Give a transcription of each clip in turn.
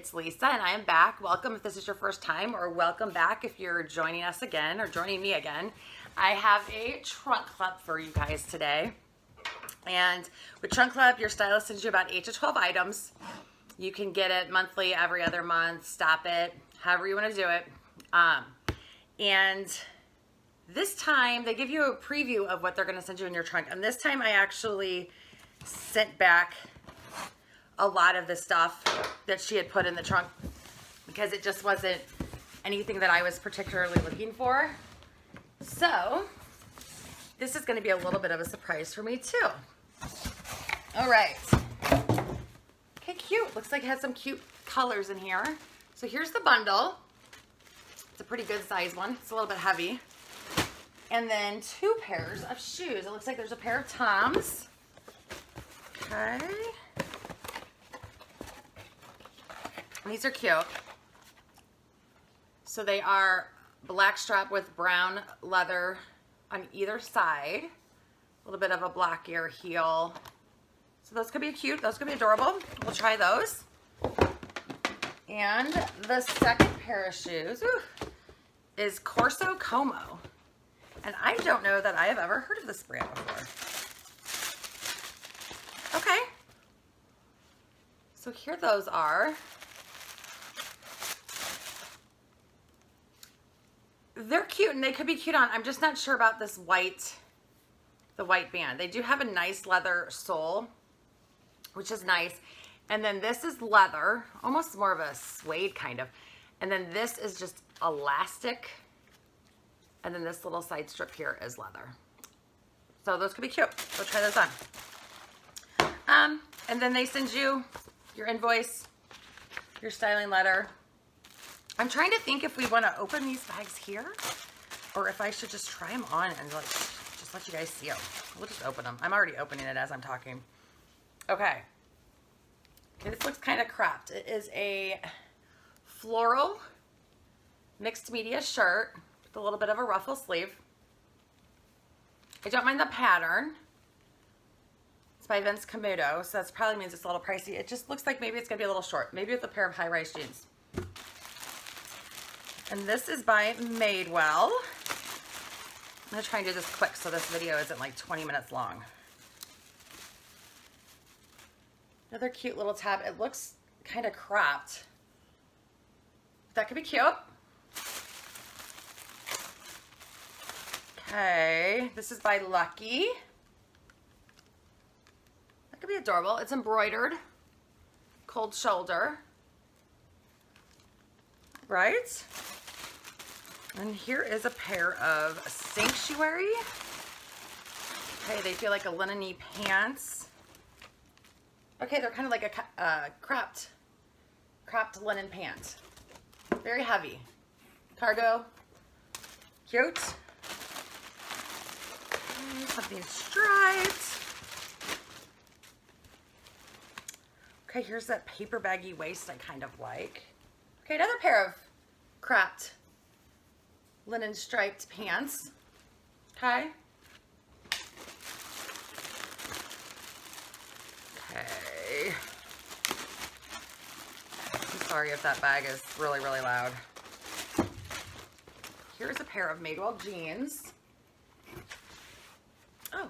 it's Lisa and I am back. Welcome if this is your first time, or welcome back if you're joining us again or joining me again. I have a trunk club for you guys today. And with Trunk Club, your stylist sends you about 8 to 12 items. You can get it monthly, every other month, stop it, however you want to do it. And this time, they give you a preview of what they're going to send you in your trunk. And this time, I actually sent back a lot of the stuff that she had put in the trunk because it just wasn't anything that I was particularly looking for. So, this is going to be a little bit of a surprise for me, too. All right. Okay, cute. Looks like it has some cute colors in here. So here's the bundle. It's a pretty good size one. It's a little bit heavy. And then 2 pairs of shoes. It looks like there's a pair of Toms. Okay. And these are cute. So they are black strap with brown leather on either side. A little bit of a blockier heel. So those could be cute. Those could be adorable. We'll try those. And the second pair of shoes is Corso Como. And I don't know that I have ever heard of this brand before. Okay. So here those are. They're cute and they could be cute on. I'm just not sure about this white, the white band. They do have a nice leather sole, which is nice. And then this is leather, almost more of a suede kind of. And then this is just elastic. And then this little side strip here is leather. So those could be cute. We'll try those on. And then they send you your invoice, your styling letter. I'm trying to think if we want to open these bags here or if I should just try them on and like just let you guys see them. We'll just open them. I'm already opening it as I'm talking. Okay. Okay, this looks kind of cropped. It is a floral mixed media shirt with a little bit of a ruffle sleeve. I don't mind the pattern. It's by Camuto, so that probably means it's a little pricey. It just looks like maybe it's going to be a little short. Maybe with a pair of high-rise jeans. And this is by Madewell. I'm going to try and do this quick so this video isn't like 20 minutes long. Another cute little tab. It looks kind of cropped. That could be cute. Okay, this is by Lucky. That could be adorable. It's embroidered. Cold shoulder. Right? And here is a pair of Sanctuary. Okay, they feel like a linen-y pants. Okay, they're kind of like a cropped linen pant. Very heavy. Cargo. Cute. Okay, something striped. Okay, here's that paper baggy waist I kind of like. Okay, another pair of cropped linen striped pants. Okay. Okay. I'm sorry if that bag is really, really loud. Here's a pair of Madewell jeans. Oh,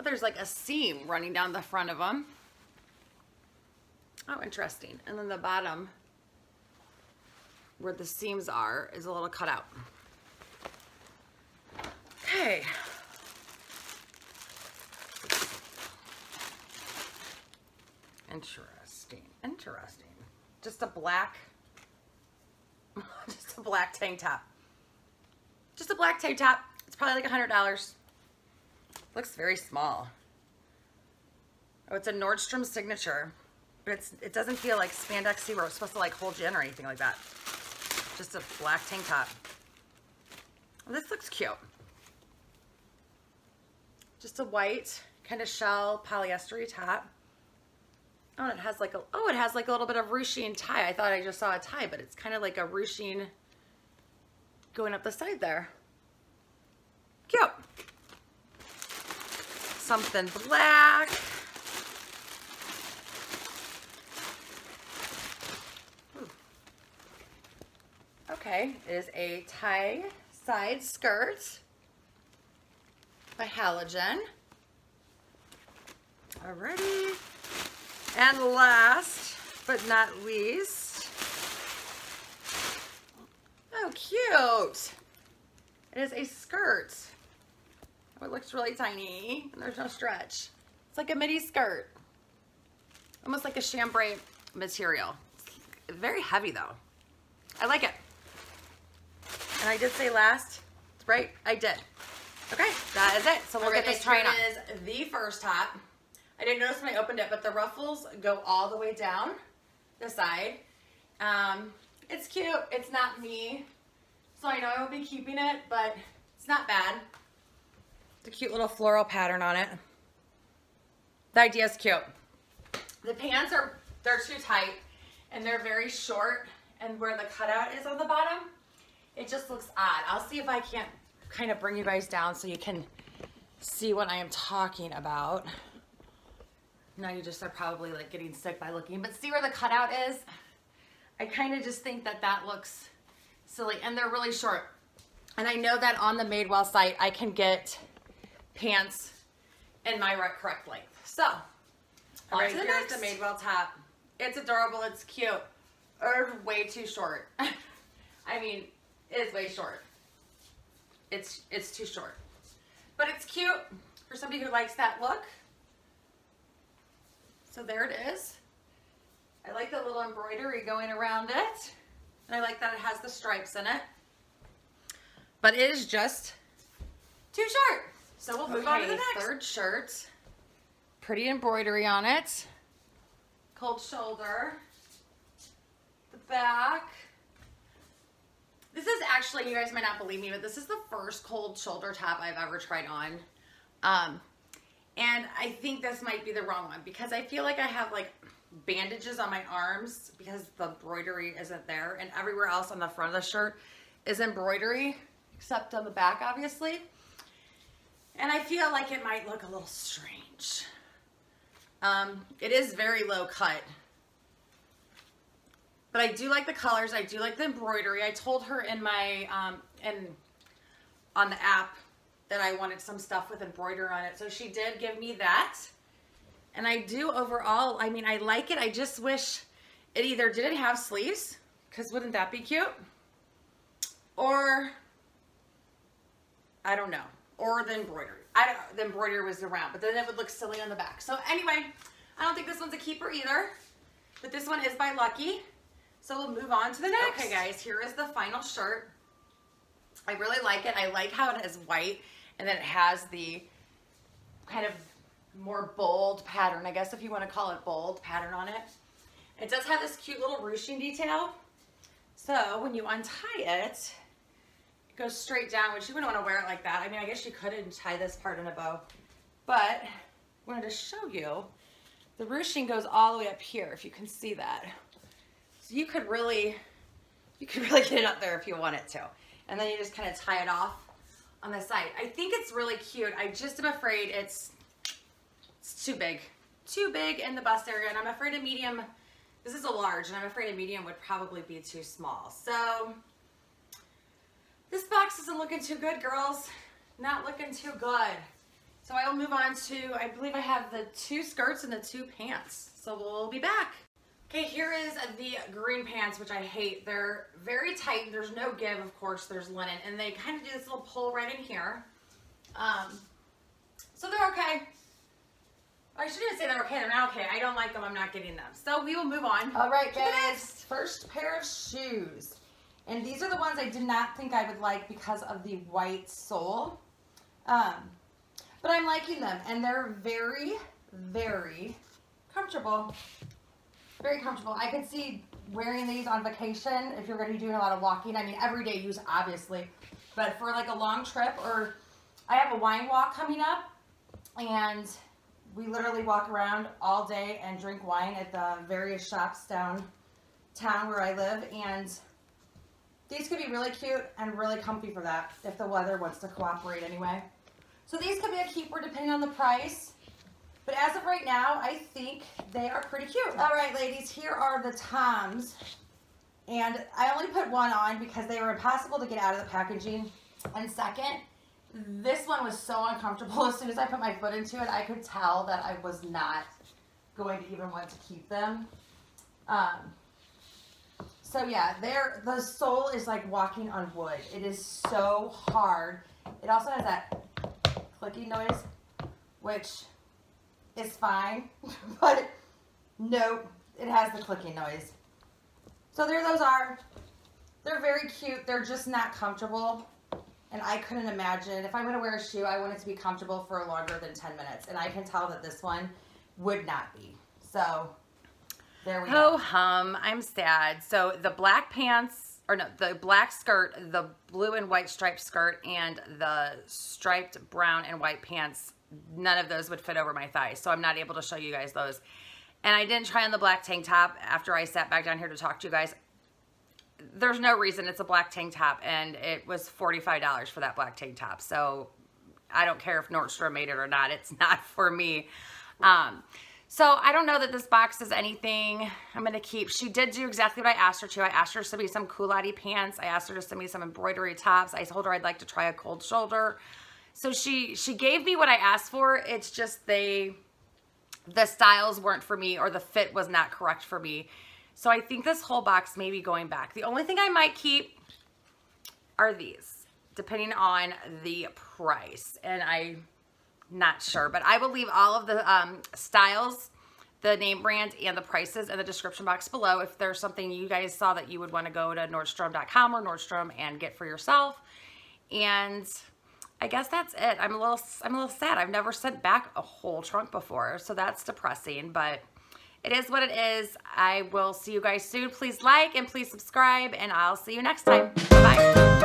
there's like a seam running down the front of them. Oh, interesting. And then the bottom, where the seams are, is a little cut out. Okay. Interesting. Interesting. Just a black tank top. Just a black tank top. It's probably like $100. Looks very small. Oh, it's a Nordstrom signature, but it doesn't feel like spandexy where it's supposed to like hold you in or anything like that. Just a black tank top. Well, this looks cute. Just a white kind of shell polyester top. Oh, and it has like a little bit of ruching tie. I thought I just saw a tie, but it's kind of like a ruching going up the side there. Cute. Something black. Okay, it is a tie side skirt by Halogen. Alrighty. And last but not least, oh cute. It is a skirt. Oh, it looks really tiny and there's no stretch. It's like a midi skirt. Almost like a chambray material. It's very heavy though. I like it. And I did say last, right? I did. Okay, that is it. So we'll get this trying on. This is the first top. I didn't notice when I opened it, but the ruffles go all the way down the side. It's cute. It's not me. So I know I will be keeping it, but it's not bad. It's a cute little floral pattern on it. The idea is cute. The pants they're too tight and they're very short, and where the cutout is on the bottom, it just looks odd. I'll see if I can't kind of bring you guys down so you can see what I am talking about. Now you just are probably like getting sick by looking, but see where the cutout is? I kind of just think that that looks silly, and they're really short. And I know that on the Madewell site, I can get pants in my correct length. So, all right, here's the Madewell top. It's adorable, it's cute. Way too short. I mean, it is way short. It's too short. But it's cute for somebody who likes that look. So there it is. I like the little embroidery going around it. And I like that it has the stripes in it. But it is just too short. So we'll move on to the next. Third shirt. Pretty embroidery on it. Cold shoulder. The back. This is actually, you guys might not believe me, but this is the first cold shoulder top I've ever tried on. And I think this might be the wrong one because I feel like I have like bandages on my arms because the embroidery isn't there, and everywhere else on the front of the shirt is embroidery except on the back, obviously. And I feel like it might look a little strange. It is very low cut, but I do like the colors. I do like the embroidery. I told her in my on the app that I wanted some stuff with embroidery on it, so she did give me that. And I do overall, I mean, I like it. I just wish it either didn't have sleeves, because wouldn't that be cute? Or, I don't know. Or the embroidery. The embroidery was around, but then it would look silly on the back. So anyway, I don't think this one's a keeper either. But this one is by Lucky. So we'll move on to the next. Okay guys, here is the final shirt. I really like it. I like how it is white, and then it has the kind of more bold pattern, I guess if you want to call it bold pattern on it. It does have this cute little ruching detail. So when you untie it, it goes straight down, which you wouldn't want to wear it like that. I mean, I guess you could tie this part in a bow, but I wanted to show you the ruching goes all the way up here, if you can see that. So you could really get it up there if you wanted to. And then you just kind of tie it off on the side. I think it's really cute. I just am afraid it's too big. Too big in the bust area, and I'm afraid a medium, this is a large, and I'm afraid a medium would probably be too small. So this box isn't looking too good, girls. Not looking too good. So I will move on to, I believe I have the 2 skirts and the 2 pants. So we'll be back. Okay, here is the green pants, which I hate. They're very tight. There's no give, of course. There's linen, and they kind of do this little pull right in here. So they're okay. I shouldn't say they're okay. They're not okay. I don't like them. I'm not getting them. So we will move on. All right, guys. First pair of shoes. And these are the ones I did not think I would like because of the white sole. But I'm liking them, and they're very, very comfortable. Very comfortable. I could see wearing these on vacation if you're going to be doing a lot of walking. I mean, everyday use, obviously. But for like a long trip, or I have a wine walk coming up, and we literally walk around all day and drink wine at the various shops downtown where I live. And these could be really cute and really comfy for that if the weather wants to cooperate anyway. So these could be a keeper depending on the price. But as of right now, I think they are pretty cute. All right, ladies, here are the Toms And I only put one on because they were impossible to get out of the packaging. And second, this one was so uncomfortable. As soon as I put my foot into it, I could tell that I was not going to even want to keep them. So yeah, the sole is like walking on wood. It is so hard. It also has that clicking noise, which is fine, but no, it has the clicking noise. So there those are. They're very cute. They're just not comfortable. And I couldn't imagine, if I'm going to wear a shoe, I want it to be comfortable for longer than 10 minutes. And I can tell that this one would not be. So there we go. Oh, I'm sad. So the black pants, or no, the black skirt, the blue and white striped skirt, and the striped brown and white pants, none of those would fit over my thighs. So I'm not able to show you guys those. And I didn't try on the black tank top after I sat back down here to talk to you guys. There's no reason. It's a black tank top, and it was $45 for that black tank top. So I don't care if Nordstrom made it or not. It's not for me. So I don't know that this box is anything I'm going to keep. She did do exactly what I asked her to. I asked her to send me some culotte pants. I asked her to send me some embroidery tops. I told her I'd like to try a cold shoulder. So she gave me what I asked for. It's just the styles weren't for me, or the fit was not correct for me. So I think this whole box may be going back. The only thing I might keep are these, depending on the price. And I'm not sure, but I will leave all of the styles, the name brand, and the prices in the description box below if there's something you guys saw that you would want to go to Nordstrom.com or Nordstrom and get for yourself. And I guess that's it. I'm a little sad. I've never sent back a whole trunk before, so that's depressing, but it is what it is. I will see you guys soon. Please like and please subscribe, and I'll see you next time. Bye-bye.